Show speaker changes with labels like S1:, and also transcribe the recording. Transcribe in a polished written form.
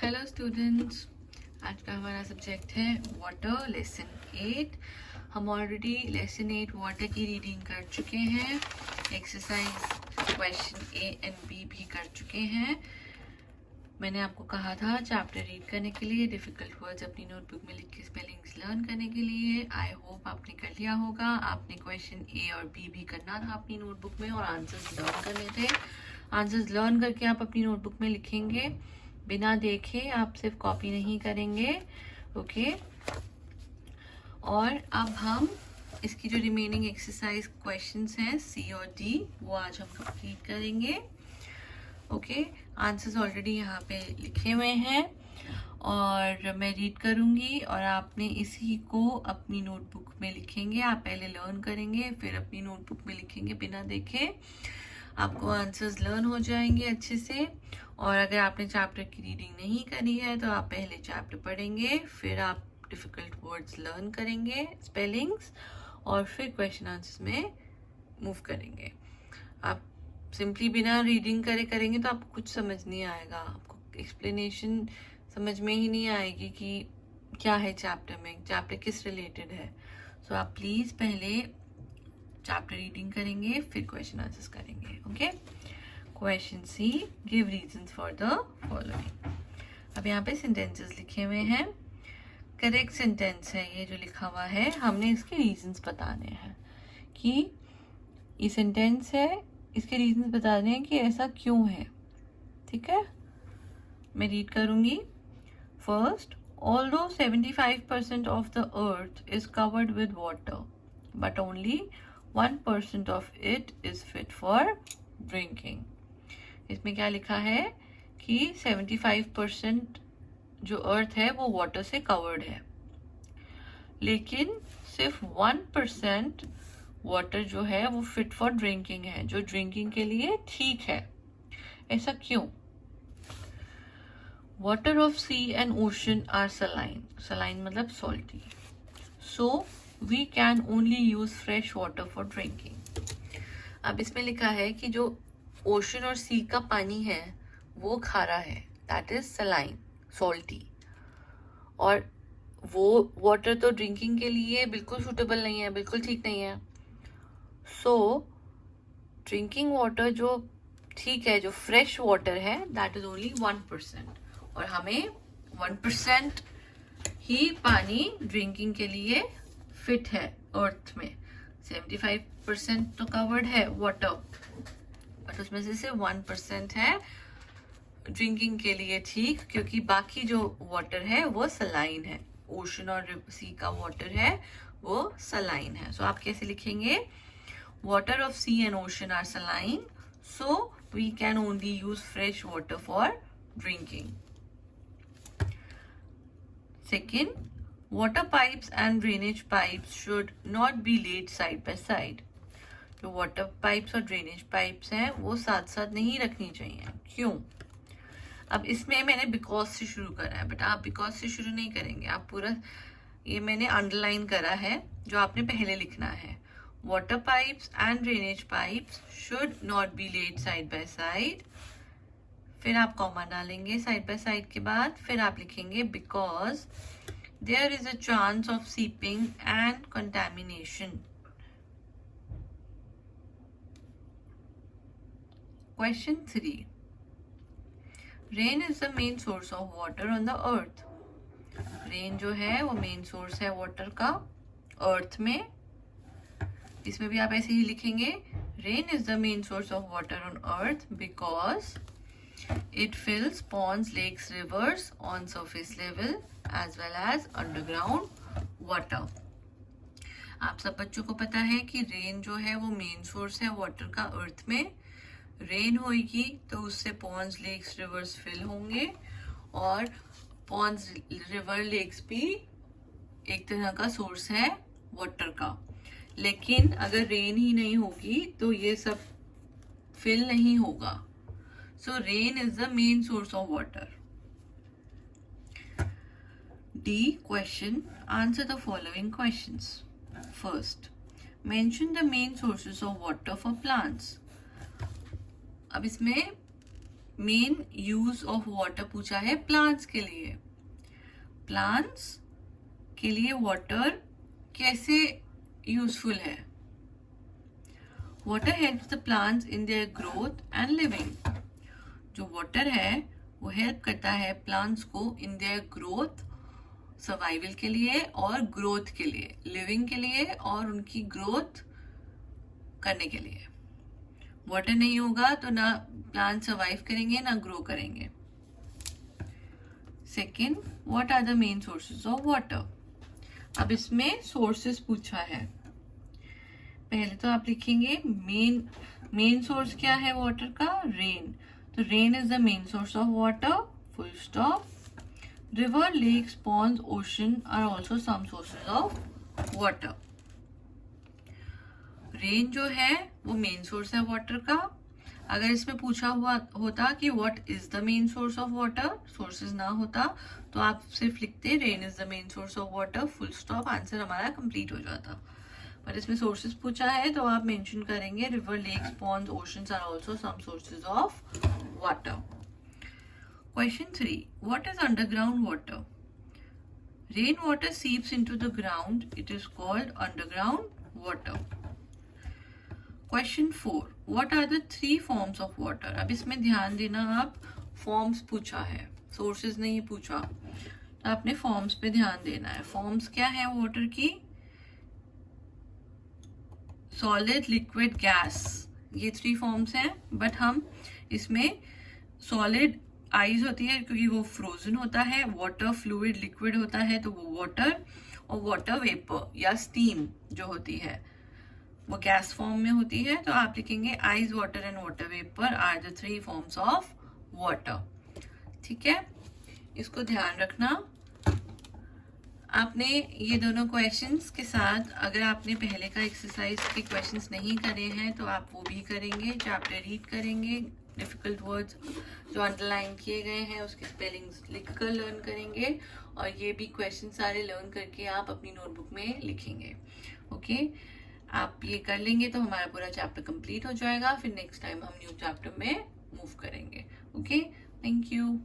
S1: Hello students, आज का हमारा सब्जेक्ट है वाटर, लेसन 8। हम ऑलरेडी लेसन 8 वाटर की रीडिंग कर चुके हैं। Exercise question A and B भी कर चुके हैं। मैंने आपको कहा था चैप्टर रीड करने के लिए, डिफ़िकल्ट वर्ड्स अपनी नोटबुक में लिख के स्पेलिंग्स लर्न करने के लिए। आई होप आपने कर लिया होगा। आपने क्वेश्चन ए और बी भी करना था अपनी नोटबुक में और आंसर्स लर्न करने थे। आंसर्स लर्न करके आप अपनी नोटबुक में लिखेंगे, बिना देखे। आप सिर्फ कॉपी नहीं करेंगे, ओके। और अब हम इसकी जो रिमेनिंग एक्सरसाइज क्वेश्चंस हैं सी और डी, वो आज हम कंप्लीट करेंगे, ओके। आंसर्स ऑलरेडी यहाँ पे लिखे हुए हैं और मैं रीड करूँगी और आपने इसी को अपनी नोटबुक में लिखेंगे। आप पहले लर्न करेंगे, फिर अपनी नोटबुक में लिखेंगे बिना देखे। आपको आंसर्स लर्न हो जाएंगे अच्छे से। और अगर आपने चैप्टर की रीडिंग नहीं करी है तो आप पहले चैप्टर पढ़ेंगे, फिर आप डिफ़िकल्ट वर्ड्स लर्न करेंगे, स्पेलिंग्स, और फिर क्वेश्चन आंसर्स में मूव करेंगे। आप सिंपली बिना रीडिंग करेंगे तो आपको कुछ समझ नहीं आएगा, आपको एक्सप्लेनेशन समझ में ही नहीं आएगी कि क्या है चैप्टर में, चैप्टर किस रिलेटेड है। सो आप प्लीज़ पहले चैप्टर रीडिंग करेंगे, फिर क्वेश्चन आंसर्स करेंगे, okay. Question C, give reasons for the following. अब यहाँ पे सेंटेंसेस लिखे हुए हैं। करेक्ट सेंटेंस है ये जो लिखा हुआ है, हमने इसके रीजंस बताने हैं कि ये सेंटेंस है, इसके रीजंस बताने हैं कि ऐसा क्यों है, ठीक है। मैं रीड करूँगी। First, although 75% of the earth is covered with water, but only 1% of it is fit for drinking. इसमें क्या लिखा है कि 75% जो अर्थ है वो वाटर से कवर्ड है, लेकिन सिर्फ 1% वाटर जो है वो फिट फॉर ड्रिंकिंग है, जो ड्रिंकिंग के लिए ठीक है। ऐसा क्यों? Water of sea and ocean are saline, saline मतलब salty, so we can only use fresh water for drinking. अब इसमें लिखा है कि जो ओशन और सी का पानी है वो खारा है, दैट इज सलाइन, सॉल्टी, और वो वाटर तो ड्रिंकिंग के लिए बिल्कुल सूटेबल नहीं है, बिल्कुल ठीक नहीं है। सो ड्रिंकिंग वाटर जो ठीक है, जो फ्रेश वाटर है, दैट इज ओनली 1%, और हमें 1% ही पानी ड्रिंकिंग के लिए फिट है अर्थ में। 75% तो कवर्ड है वाटर, बट उसमें से सिर्फ 1% है ड्रिंकिंग के लिए ठीक, क्योंकि बाकी जो वाटर है वो सलाइन है। ओशन और सी का वाटर है वो सलाइन है। सो आप कैसे लिखेंगे? Water of sea and ocean are saline, so we can only use fresh water for drinking. Second, water pipes and drainage pipes should not be laid side by side. जो water pipes और drainage pipes हैं वो साथ साथ नहीं रखनी चाहिए। क्यों? अब इसमें मैंने because से शुरू करा है, बट आप because से शुरू नहीं करेंगे। आप पूरा ये मैंने अंडरलाइन करा है जो आपने पहले लिखना है। Water pipes and drainage pipes should not be laid side by side. फिर आप कॉमा डालेंगे साइड बाय साइड के बाद, फिर आप लिखेंगे because there is a chance of seeping and contamination. Question 3, rain is the main source of water on the earth. Rain जो है वो मेन सोर्स है वाटर का अर्थ में। इसमें भी आप ऐसे ही लिखेंगे, rain is the main source of water on earth because it fills ponds, lakes, rivers on surface level as well as underground water. आप सब बच्चों को पता है कि रेन जो है वो मेन सोर्स है वाटर का अर्थ में। रेन होगी तो उससे पॉन्ड्स, लेक्स, रिवर्स फिल होंगे, और पॉन्ड्स, रिवर, लेक्स भी एक तरह का सोर्स है वाटर का। लेकिन अगर रेन ही नहीं होगी तो ये सब फिल नहीं होगा। So rain is the main source of water. D question, answer the following questions. First, mention the main sources of water for plants. अब इसमें मेन यूज ऑफ वाटर पूछा है प्लांट्स के लिए। प्लांट्स के लिए वाटर कैसे यूजफुल है? Water helps the plants in their growth and living. जो वाटर है वो हेल्प करता है प्लांट्स को इन देयर ग्रोथ, सर्वाइवल के लिए और ग्रोथ के लिए, लिविंग के लिए और उनकी ग्रोथ करने के लिए। वाटर नहीं होगा तो ना प्लांट सर्वाइव करेंगे ना ग्रो करेंगे। Second, what are the main sources of water? अब इसमें सोर्सेज पूछा है। पहले तो आप लिखेंगे मेन सोर्स क्या है वाटर का? रेन। तो rain is the main source of water, full stop. River, lakes, ponds, ocean are also some sources of water. Rain जो है वो मेन सोर्स है वाटर का। अगर इसमें पूछा हुआ होता कि what is the main source of water, sources ना होता, तो आप सिर्फ लिखते rain is the main source of water, full stop, answer हमारा कंप्लीट हो जाता। पर इसमें सोर्सेज पूछा है तो आप मेंशन करेंगे river, lakes, ponds, oceans are also some sources of water. Question 3, what is underground water? Rain water seeps into the ground, it is called underground water. Question 4, what are the 3 forms of water? अब इसमें ध्यान देना, आप forms पूछा है, sources नहीं पूछा, तो आपने फॉर्म्स पे ध्यान देना है। फॉर्म्स क्या है वाटर की? सॉलिड, लिक्विड, गैस, ये 3 फॉर्म्स हैं। बट हम इसमें सॉलिड आइस होती है क्योंकि वो फ्रोजन होता है, वाटर फ्लूइड लिक्विड होता है तो वो वाटर, और वाटर वेपर या स्टीम जो होती है वो गैस फॉर्म में होती है। तो आप लिखेंगे ice, water and water vapour are the 3 forms of water. ठीक है, इसको ध्यान रखना। आपने ये दोनों क्वेश्चंस के साथ, अगर आपने पहले का एक्सरसाइज के क्वेश्चंस नहीं करे हैं तो आप वो भी करेंगे, चैप्टर रीड करेंगे, डिफिकल्ट वर्ड्स जो अंडरलाइन किए गए हैं उसके स्पेलिंग्स लिख कर लर्न करेंगे, और ये भी क्वेश्चन सारे लर्न करके आप अपनी नोटबुक में लिखेंगे। ओके, आप ये कर लेंगे तो हमारा पूरा चैप्टर कंप्लीट हो जाएगा। फिर नेक्स्ट टाइम हम न्यू चैप्टर में मूव करेंगे। Okay, thank you.